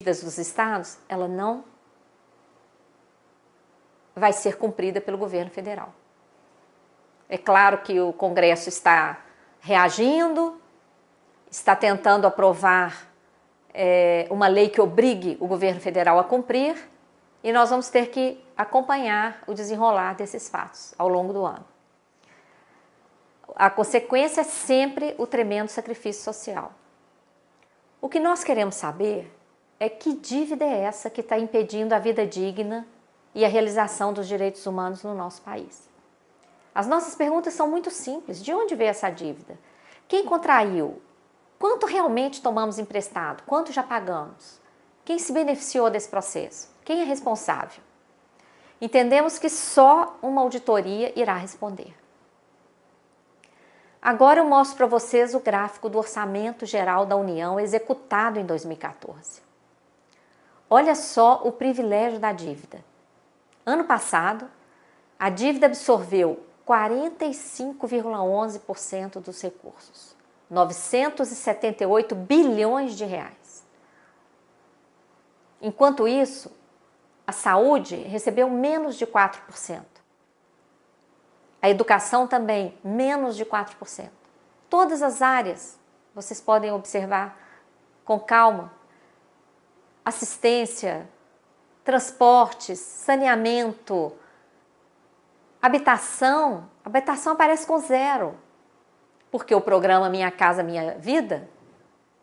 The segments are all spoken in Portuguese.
dos estados, ela não vai ser cumprida pelo governo federal. É claro que o Congresso está reagindo, está tentando aprovar uma lei que obrigue o governo federal a cumprir, e nós vamos ter que acompanhar o desenrolar desses fatos ao longo do ano. A consequência é sempre o tremendo sacrifício social. O que nós queremos saber é que dívida é essa que está impedindo a vida digna e a realização dos direitos humanos no nosso país. As nossas perguntas são muito simples. De onde veio essa dívida? Quem contraiu? Quanto realmente tomamos emprestado? Quanto já pagamos? Quem se beneficiou desse processo? Quem é responsável? Entendemos que só uma auditoria irá responder. Agora eu mostro para vocês o gráfico do Orçamento Geral da União executado em 2014. Olha só o privilégio da dívida. Ano passado, a dívida absorveu 45,11% dos recursos, 978 bilhões de reais. Enquanto isso, a saúde recebeu menos de 4%. A educação também, menos de 4%. Todas as áreas, vocês podem observar com calma. Assistência, transportes, saneamento, habitação aparece com zero. Porque o programa Minha Casa Minha Vida,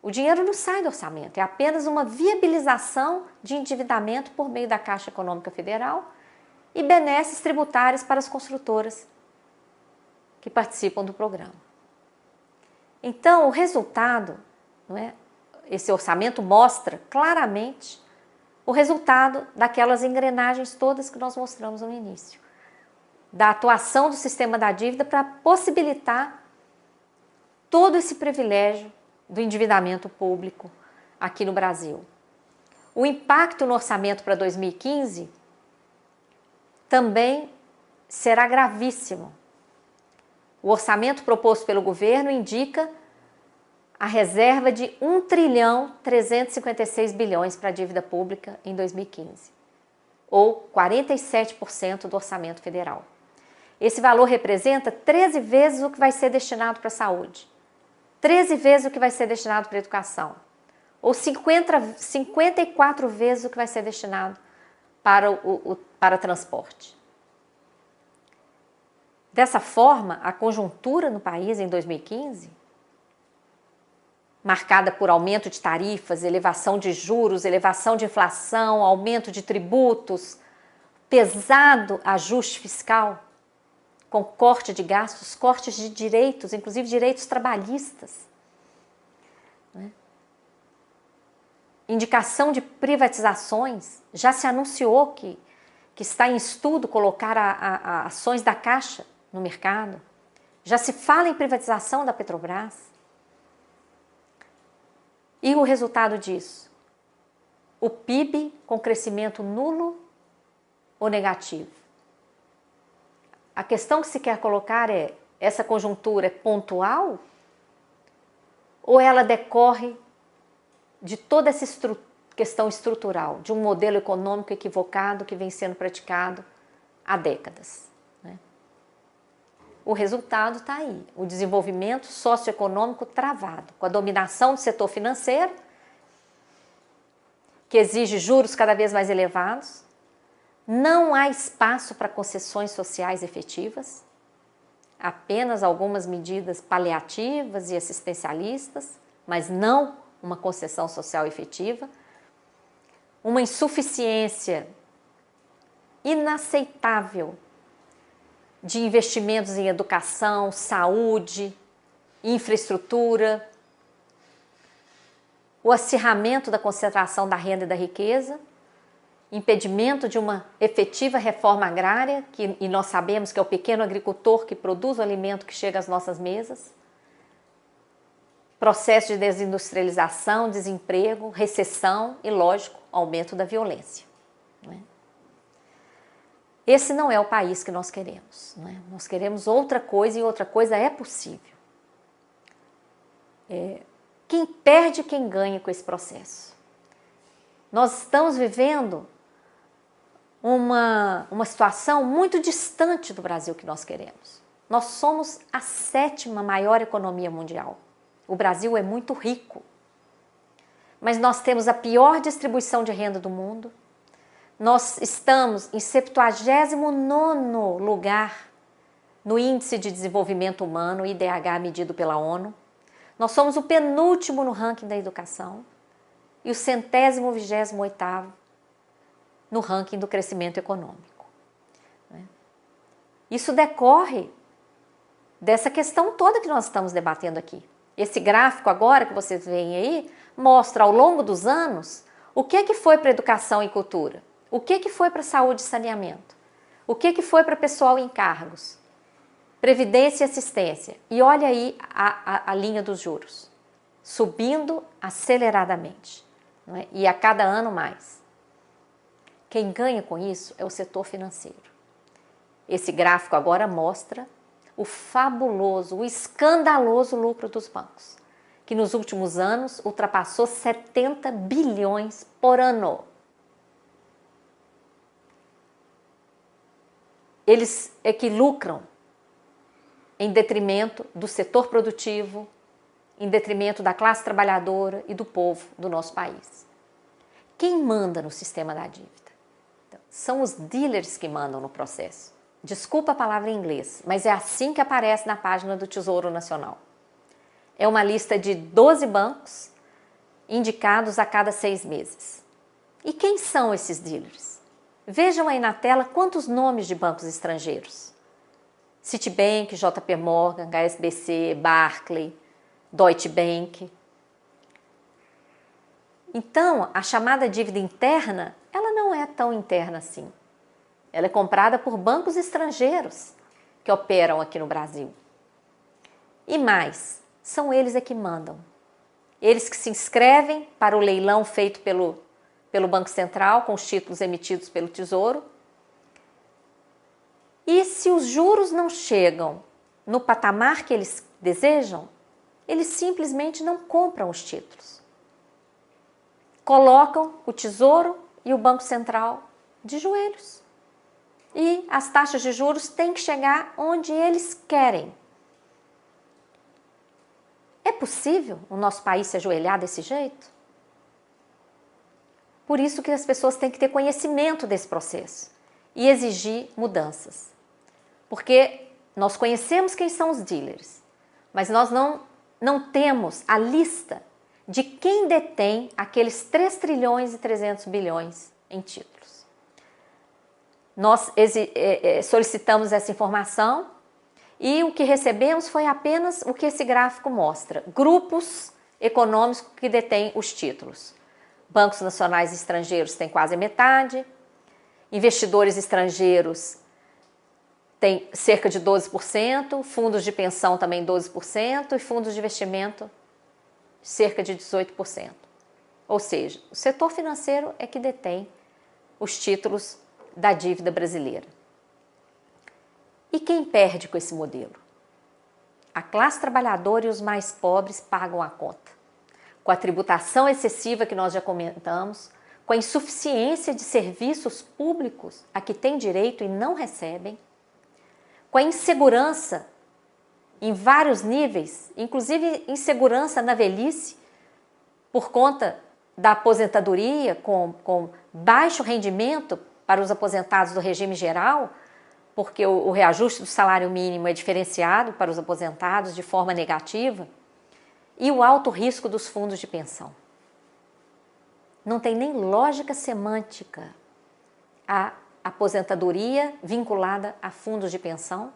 o dinheiro não sai do orçamento, é apenas uma viabilização de endividamento por meio da Caixa Econômica Federal e benesses tributários para as construtoras que participam do programa. Então, o resultado, não é? Esse orçamento mostra claramente o resultado daquelas engrenagens todas que nós mostramos no início, da atuação do sistema da dívida para possibilitar todo esse privilégio do endividamento público aqui no Brasil. O impacto no orçamento para 2015 também será gravíssimo. O orçamento proposto pelo governo indica a reserva de 1,356 trilhão para a dívida pública em 2015, ou 47% do orçamento federal. Esse valor representa 13 vezes o que vai ser destinado para a saúde, 13 vezes o que vai ser destinado para a educação, ou 54 vezes o que vai ser destinado para transporte. Dessa forma, a conjuntura no país em 2015, marcada por aumento de tarifas, elevação de juros, elevação de inflação, aumento de tributos, pesado ajuste fiscal, com corte de gastos, cortes de direitos, inclusive direitos trabalhistas, né? Indicação de privatizações, já se anunciou que está em estudo colocar ações da Caixa no mercado, já se fala em privatização da Petrobras. E o resultado disso? O PIB com crescimento nulo ou negativo? A questão que se quer colocar é, essa conjuntura é pontual ou ela decorre de toda essa questão estrutural, de um modelo econômico equivocado que vem sendo praticado há décadas, né? O resultado está aí, o desenvolvimento socioeconômico travado, com a dominação do setor financeiro, que exige juros cada vez mais elevados, não há espaço para concessões sociais efetivas, apenas algumas medidas paliativas e assistencialistas, mas não uma concessão social efetiva, uma insuficiência inaceitável de investimentos em educação, saúde, infraestrutura, o acirramento da concentração da renda e da riqueza, impedimento de uma efetiva reforma agrária, e nós sabemos que é o pequeno agricultor que produz o alimento que chega às nossas mesas, processo de desindustrialização, desemprego, recessão e, lógico, aumento da violência, né? Esse não é o país que nós queremos, né? Nós queremos outra coisa e outra coisa é possível. Quem perde, quem ganha com esse processo? Nós estamos vivendo uma situação muito distante do Brasil que nós queremos. Nós somos a 7ª maior economia mundial. O Brasil é muito rico, mas nós temos a pior distribuição de renda do mundo. Nós estamos em 79º lugar no Índice de Desenvolvimento Humano, IDH, medido pela ONU. Nós somos o penúltimo no ranking da educação e o 128º no ranking do crescimento econômico. Isso decorre dessa questão toda que nós estamos debatendo aqui. Esse gráfico agora que vocês veem aí mostra ao longo dos anos o que foi para educação e cultura, o que foi para saúde e saneamento, o que foi para pessoal em cargos, previdência e assistência. E olha aí a linha dos juros, subindo aceleradamente, não é? E a cada ano mais. Quem ganha com isso é o setor financeiro. Esse gráfico agora mostra o fabuloso, o escandaloso lucro dos bancos, que nos últimos anos ultrapassou 70 bilhões por ano. Eles é que lucram em detrimento do setor produtivo, em detrimento da classe trabalhadora e do povo do nosso país. Quem manda no sistema da dívida? Então, são os dealers que mandam no processo. Desculpa a palavra em inglês, mas é assim que aparece na página do Tesouro Nacional. É uma lista de 12 bancos indicados a cada 6 meses. E quem são esses dealers? Vejam aí na tela quantos nomes de bancos estrangeiros. Citibank, JP Morgan, HSBC, Barclays, Deutsche Bank. Então, a chamada dívida interna, ela não é tão interna assim. Ela é comprada por bancos estrangeiros que operam aqui no Brasil. E mais, são eles que mandam. Eles que se inscrevem para o leilão feito pelo Banco Central, com os títulos emitidos pelo Tesouro. E se os juros não chegam no patamar que eles desejam, eles simplesmente não compram os títulos. Colocam o Tesouro e o Banco Central de joelhos. E as taxas de juros têm que chegar onde eles querem. É possível o nosso país se ajoelhar desse jeito? Por isso que as pessoas têm que ter conhecimento desse processo e exigir mudanças. Porque nós conhecemos quem são os dealers, mas nós não temos a lista de quem detém aqueles 3 trilhões e 300 bilhões em títulos. Nós solicitamos essa informação e o que recebemos foi apenas o que esse gráfico mostra. Grupos econômicos que detêm os títulos. Bancos nacionais estrangeiros têm quase a metade, investidores estrangeiros têm cerca de 12%, fundos de pensão também 12% e fundos de investimento cerca de 18%. Ou seja, o setor financeiro é que detém os títulos da dívida brasileira. E quem perde com esse modelo? A classe trabalhadora e os mais pobres pagam a conta. Com a tributação excessiva que nós já comentamos, com a insuficiência de serviços públicos a que têm direito e não recebem, com a insegurança em vários níveis, inclusive insegurança na velhice, por conta da aposentadoria com baixo rendimento para os aposentados do regime geral, porque o reajuste do salário mínimo é diferenciado para os aposentados de forma negativa, e o alto risco dos fundos de pensão. Não tem nem lógica semântica a aposentadoria vinculada a fundos de pensão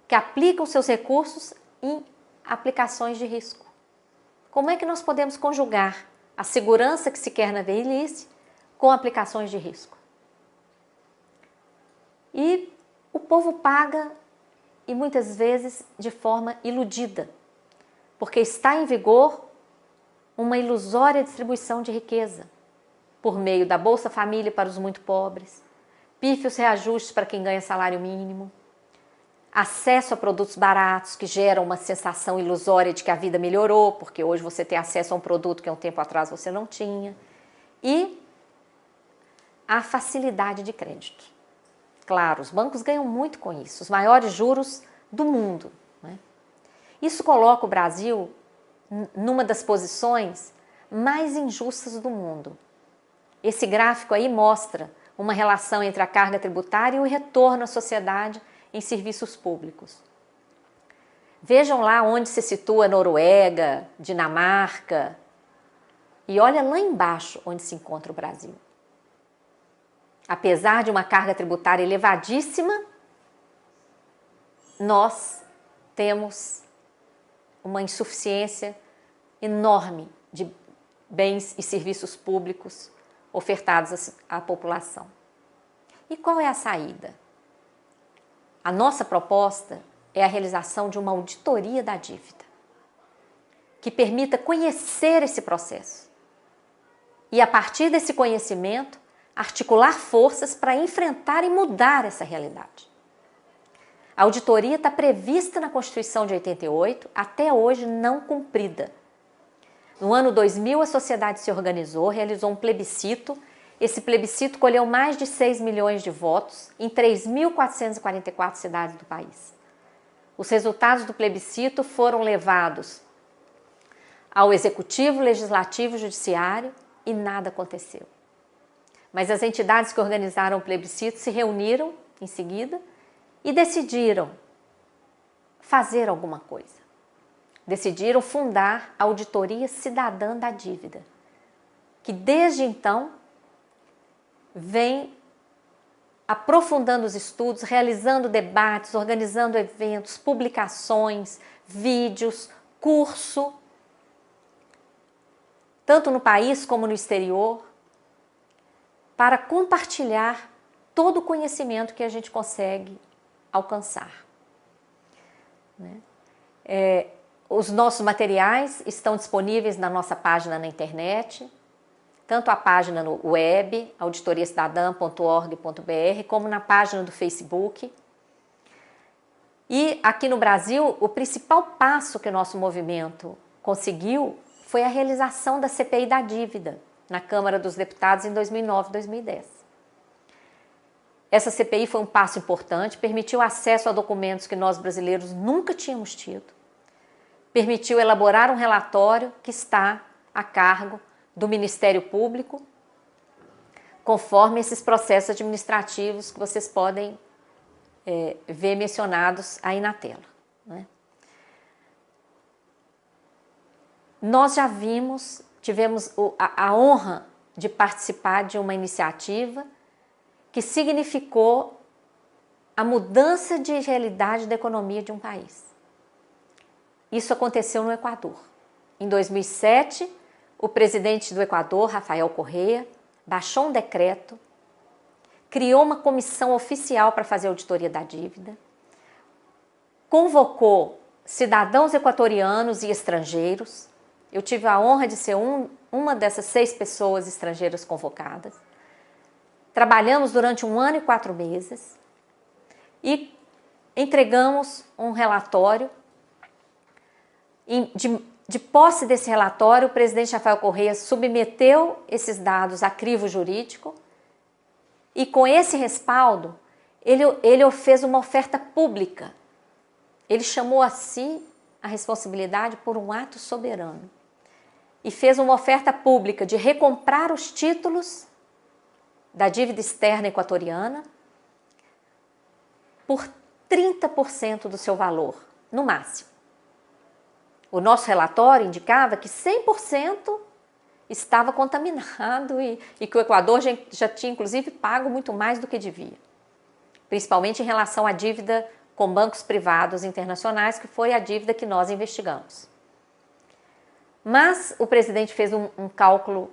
que aplicam seus recursos em aplicações de risco. Como é que nós podemos conjugar a segurança que se quer na velhice com aplicações de risco? E o povo paga, e muitas vezes de forma iludida, porque está em vigor uma ilusória distribuição de riqueza, por meio da Bolsa Família para os muito pobres, pífios reajustes para quem ganha salário mínimo, acesso a produtos baratos que geram uma sensação ilusória de que a vida melhorou, porque hoje você tem acesso a um produto que há um tempo atrás você não tinha, e à facilidade de crédito. Claro, os bancos ganham muito com isso, os maiores juros do mundo, né? Isso coloca o Brasil numa das posições mais injustas do mundo. Esse gráfico aí mostra uma relação entre a carga tributária e o retorno à sociedade em serviços públicos. Vejam lá onde se situa Noruega, Dinamarca, e olha lá embaixo onde se encontra o Brasil. Apesar de uma carga tributária elevadíssima, nós temos uma insuficiência enorme de bens e serviços públicos ofertados à população. E qual é a saída? A nossa proposta é a realização de uma auditoria da dívida, que permita conhecer esse processo e, a partir desse conhecimento, articular forças para enfrentar e mudar essa realidade. A auditoria está prevista na Constituição de 88, até hoje não cumprida. No ano 2000, a sociedade se organizou, realizou um plebiscito. Esse plebiscito colheu mais de 6 milhões de votos em 3.444 cidades do país. Os resultados do plebiscito foram levados ao Executivo, Legislativo e Judiciário e nada aconteceu. Mas as entidades que organizaram o plebiscito se reuniram em seguida e decidiram fazer alguma coisa. Decidiram fundar a Auditoria Cidadã da Dívida, que desde então vem aprofundando os estudos, realizando debates, organizando eventos, publicações, vídeos, curso, tanto no país como no exterior, para compartilhar todo o conhecimento que a gente consegue alcançar. Os nossos materiais estão disponíveis na nossa página na internet, tanto a página no web, auditoriacidadã.org.br, como na página do Facebook. E aqui no Brasil, o principal passo que o nosso movimento conseguiu foi a realização da CPI da dívida na Câmara dos Deputados em 2009 e 2010. Essa CPI foi um passo importante, permitiu acesso a documentos que nós brasileiros nunca tínhamos tido, permitiu elaborar um relatório que está a cargo do Ministério Público, conforme esses processos administrativos que vocês podem ver mencionados aí na tela, né? Nós já tivemos a honra de participar de uma iniciativa que significou a mudança de realidade da economia de um país. Isso aconteceu no Equador. Em 2007, o presidente do Equador, Rafael Correa, baixou um decreto, criou uma comissão oficial para fazer auditoria da dívida, convocou cidadãos equatorianos e estrangeiros. Eu tive a honra de ser uma dessas 6 pessoas estrangeiras convocadas. Trabalhamos durante 1 ano e 4 meses e entregamos um relatório. De posse desse relatório, o presidente Rafael Correa submeteu esses dados a crivo jurídico e, com esse respaldo, ele fez uma oferta pública. Ele chamou a si a responsabilidade por um ato soberano e fez uma oferta pública de recomprar os títulos da dívida externa equatoriana por 30% do seu valor, no máximo. O nosso relatório indicava que 100% estava contaminado e que o Equador já tinha, inclusive, pago muito mais do que devia, principalmente em relação à dívida com bancos privados internacionais, que foi a dívida que nós investigamos. Mas o presidente fez um cálculo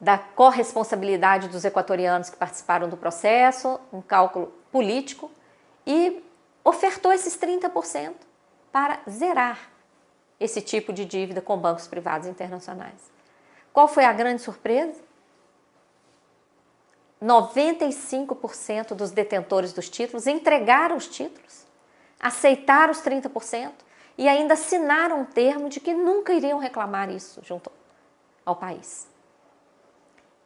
da corresponsabilidade dos equatorianos que participaram do processo, um cálculo político, e ofertou esses 30% para zerar esse tipo de dívida com bancos privados internacionais. Qual foi a grande surpresa? 95% dos detentores dos títulos entregaram os títulos, aceitaram os 30% e ainda assinaram um termo de que nunca iriam reclamar isso junto ao país.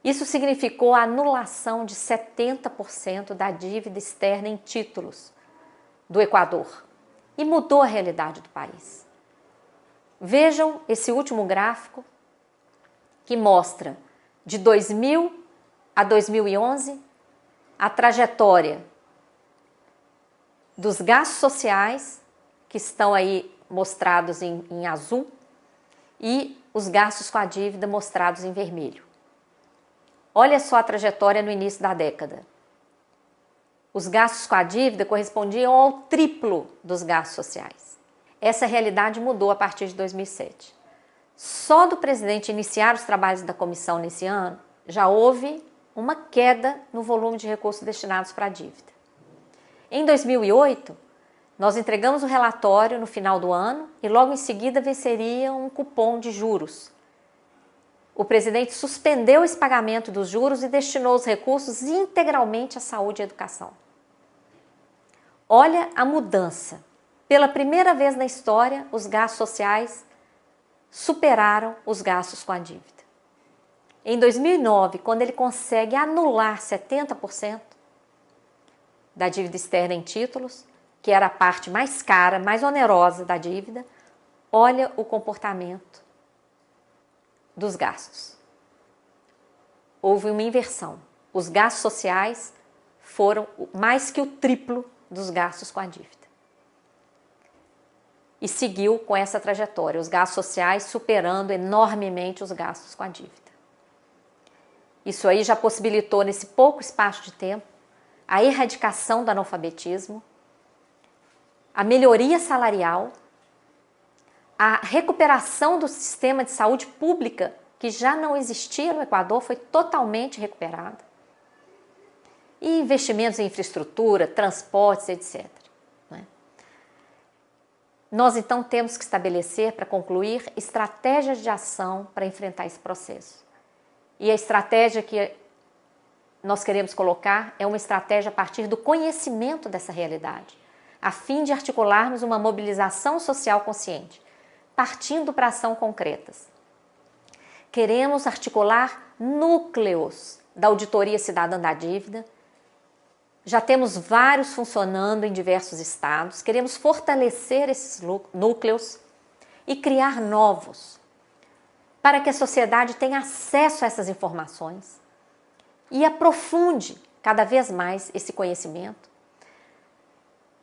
Isso significou a anulação de 70% da dívida externa em títulos do Equador e mudou a realidade do país. Vejam esse último gráfico que mostra de 2000 a 2011 a trajetória dos gastos sociais, que estão aí mostrados em azul, e os gastos com a dívida mostrados em vermelho. Olha só a trajetória no início da década. Os gastos com a dívida correspondiam ao triplo dos gastos sociais. Essa realidade mudou a partir de 2007. Só do presidente iniciar os trabalhos da comissão nesse ano, já houve uma queda no volume de recursos destinados para a dívida. Em 2008, nós entregamos o relatório no final do ano e logo em seguida venceria um cupom de juros. O presidente suspendeu esse pagamento dos juros e destinou os recursos integralmente à saúde e educação. Olha a mudança. Pela primeira vez na história, os gastos sociais superaram os gastos com a dívida. Em 2009, quando ele consegue anular 70% da dívida externa em títulos, que era a parte mais cara, mais onerosa da dívida, olha o comportamento dos gastos. Houve uma inversão. Os gastos sociais foram mais que o triplo dos gastos com a dívida. E seguiu com essa trajetória, os gastos sociais superando enormemente os gastos com a dívida. Isso aí já possibilitou, nesse pouco espaço de tempo, a erradicação do analfabetismo, a melhoria salarial, a recuperação do sistema de saúde pública, que já não existia no Equador, foi totalmente recuperada. E investimentos em infraestrutura, transportes, etc. Nós, então, temos que estabelecer, para concluir, estratégias de ação para enfrentar esse processo. E a estratégia que nós queremos colocar é uma estratégia a partir do conhecimento dessa realidade, a fim de articularmos uma mobilização social consciente, partindo para ação concretas. Queremos articular núcleos da auditoria cidadã da dívida. Já temos vários funcionando em diversos estados. Queremos fortalecer esses núcleos e criar novos, para que a sociedade tenha acesso a essas informações e aprofunde cada vez mais esse conhecimento,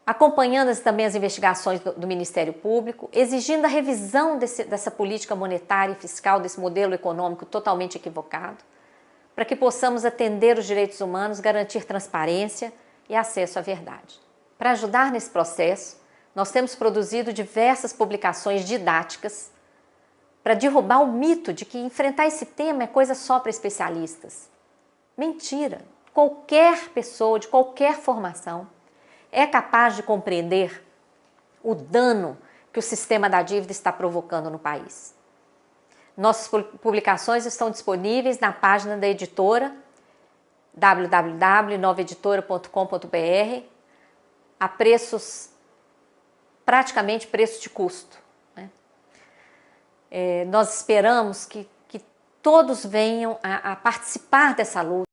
acompanhando também as investigações do Ministério Público, exigindo a revisão dessa política monetária e fiscal, desse modelo econômico totalmente equivocado, para que possamos atender os direitos humanos, garantir transparência e acesso à verdade. Para ajudar nesse processo, nós temos produzido diversas publicações didáticas para derrubar o mito de que enfrentar esse tema é coisa só para especialistas. Mentira! Qualquer pessoa de qualquer formação é capaz de compreender o dano que o sistema da dívida está provocando no país. Nossas publicações estão disponíveis na página da editora www.novaeditora.com.br a preços, praticamente preço de custo. Nós esperamos que todos venham a participar dessa luta.